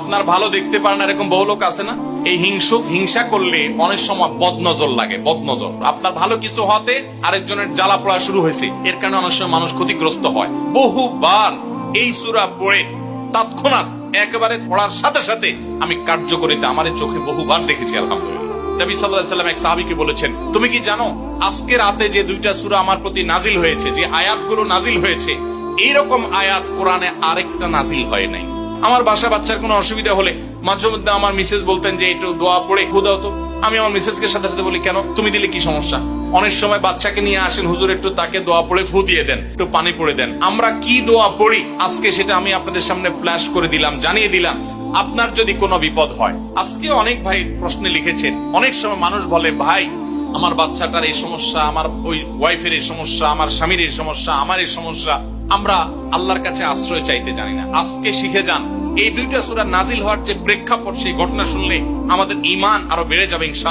আপনার ভালো দেখতে পারেন এরকম বহু লোক আছে না? এই হিংসা করলে অনেক সময় বদনজর লাগে, বদনজর। আপনার ভালো কিছু হতে আরেকজনের জ্বালা পড়া শুরু হয়েছে, এর কারণে অনেক সময় মানুষ ক্ষতিগ্রস্ত হয়। বহুবার এই সূরা পড়ে তৎক্ষণাৎ একেবারে পড়ার সাথে সাথে আমি কার্যকরিতা আমার চোখে বহুবার দেখেছি, আলহামদুলিল্লাহ। নবী সাল্লাল্লাহু আলাইহি ওয়াসাল্লাম এক সাহাবীকে বলেছেন, তুমি কি জানো আজকে রাতে যে 2টা সূরা আমার প্রতি নাজিল হয়েছে, যে আয়াতগুলো নাজিল হয়েছে, এইরকম আয়াত কোরআনে আরেকটা নাজিল হয় নাই। আমার বাচ্চার কোনো অসুবিধা হলে মাঝে মধ্যে আমার মিসেস বলতেন যে একটু দোয়া পড়ে খুদাও তো। আমি আমার মিসেসকে সাথে সাথে বলি, কেন, তুমি দিলে কি সমস্যা? অনেক সময় বাচ্চাকে নিয়ে আসেন, হুজুর একটু তাকে দোয়া পড়ে ফু দিয়ে দেন, একটু পানি পড়ে দেন। আমরা কি দোয়া পড়ি আজকে সেটা আমি আপনাদের সামনে ফ্ল্যাশ করে দিলাম, জানিয়ে দিলাম। আপনার যদি কোনো বিপদ হয়, আজকে অনেক ভাই প্রশ্নে লিখেছেন, অনেক সময় মানুষ বলে, ভাই আমার বাচ্চাটার এই সমস্যা, আমার ওই ওয়াইফের এই সমস্যা, আমার স্বামীর এই সমস্যা, আমার এই সমস্যা। আমরা আল্লাহর কাছে আশ্রয় চাইতে জানি না। আজকে শিখে যান, এই 2টা সূরা নাজিল হওয়ার যে প্রেক্ষাপট, সেই ঘটনা শুনলে আমাদের ঈমান আরো বেড়ে যাবে ইনশাআল্লাহ।